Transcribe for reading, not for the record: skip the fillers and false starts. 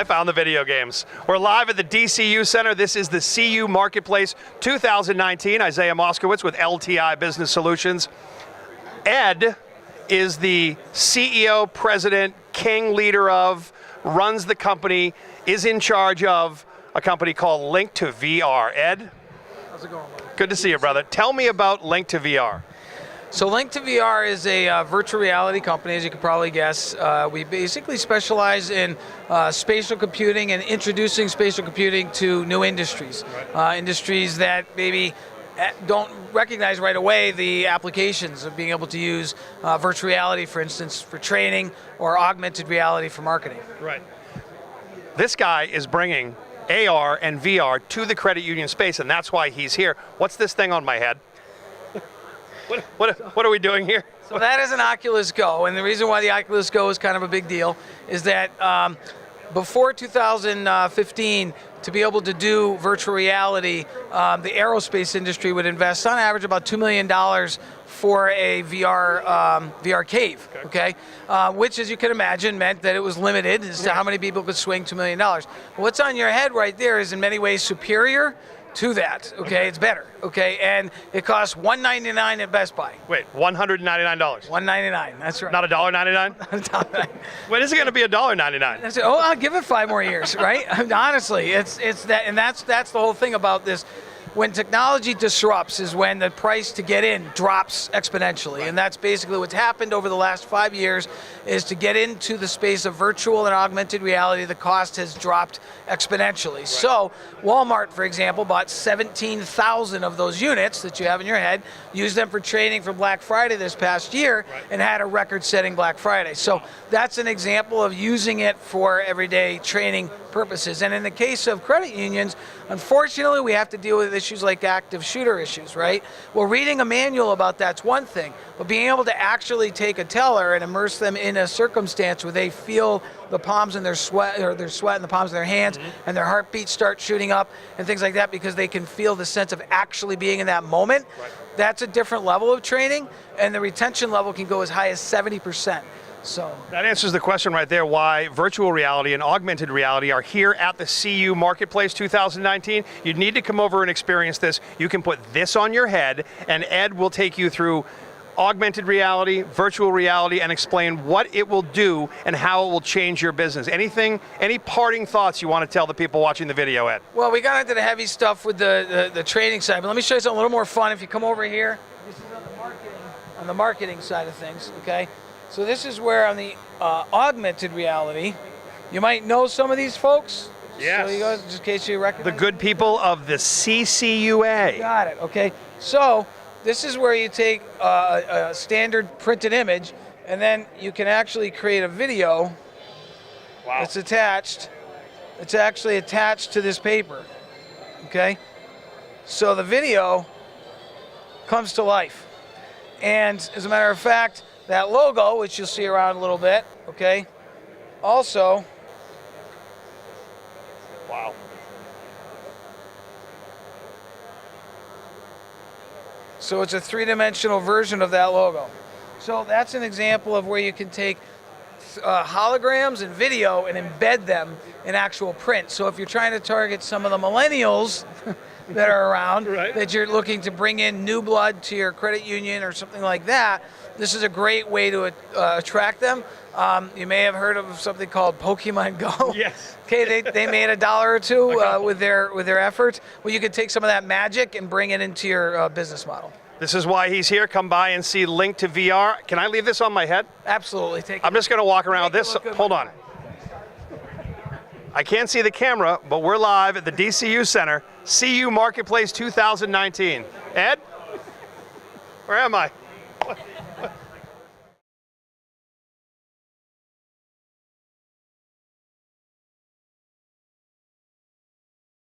I found the video games. We're live at the DCU Center. This is the CU Marketplace 2019. Isaiah Moskowitz with LTI Business Solutions. Ed is the CEO, president, king leader of, runs the company, is in charge of a company called Link to VR. Ed? How's it going, buddy? Good to see you, brother. Tell me about Link to VR. So Link to VR is a virtual reality company, as you can probably guess. We basically specialize in spatial computing and introducing spatial computing to new industries. Industries that maybe don't recognize right away the applications of being able to use virtual reality, for instance, for training, or augmented reality for marketing. Right. This guy is bringing AR and VR to the credit union space, and that's why he's here. What's this thing on my head? What are we doing here? So that is an Oculus Go, and the reason why the Oculus Go is kind of a big deal is that before 2015, to be able to do virtual reality, the aerospace industry would invest on average about $2 million for a VR cave, okay? Which, as you can imagine, meant that it was limited as to how many people could swing $2 million. What's on your head right there is in many ways superior to that, okay? It's better, okay? And it costs $199 at Best Buy. Wait, $199? $199, that's right. Not $1.99? When is it going to be $1.99? Oh, I'll give it 5 more years, right? Honestly, it's that, and that's the whole thing about this. When technology disrupts is when the price to get in drops exponentially, and that's basically what's happened over the last 5 years. Is to get into the space of virtual and augmented reality, the cost has dropped exponentially. Right. So Walmart, for example, bought 17,000 of those units that you have in your head, used them for training for Black Friday this past year, and had a record-setting Black Friday. So that's an example of using it for everyday training purposes. And in the case of credit unions, unfortunately, we have to deal with issues like active shooter issues, right? Well, reading a manual about that's one thing, but being able to actually take a teller and immerse them in a circumstance where they feel the palms in their sweat, or their sweat in the palms of their hands, and their heartbeat start shooting up and things like that, because they can feel the sense of actually being in that moment. That's a different level of training, and the retention level can go as high as 70%. So that answers the question right there, why virtual reality and augmented reality are here at the CU Marketplace 2019. You need to come over and experience this. You can put this on your head, and Ed will take you through augmented reality, virtual reality, and explain what it will do and how it will change your business. Any parting thoughts you want to tell the people watching the video, Ed? Well, we got into the heavy stuff with the training side, but let me show you something a little more fun. If you come over here, this is on the marketing side of things, okay? So this is where on the augmented reality, you might know some of these folks. Yes. So you guys, just in case you recognize the good people of the CCUA. Got it, okay. So this is where you take a standard printed image, and then you can actually create a video. Wow. That's attached. It's actually attached to this paper, okay? So the video comes to life. And as a matter of fact, that logo, which you'll see around a little bit, okay, also, wow. So it's a 3-dimensional version of that logo. So that's an example of where you can take holograms and video and embed them in actual print. So if you're trying to target some of the millennials that are around, that you're looking to bring in new blood to your credit union or something like that, this is a great way to attract them. You may have heard of something called Pokemon Go. Yes. Okay, they made $1 or $2 with their efforts. Well, you could take some of that magic and bring it into your business model. This is why he's here. Come by and see Link to VR. Can I leave this on my head? Absolutely. I'm just going to walk around with this. Hold on. I can't see the camera, but we're live at the DCU Center, CU Marketplace 2019. Ed? Where am I?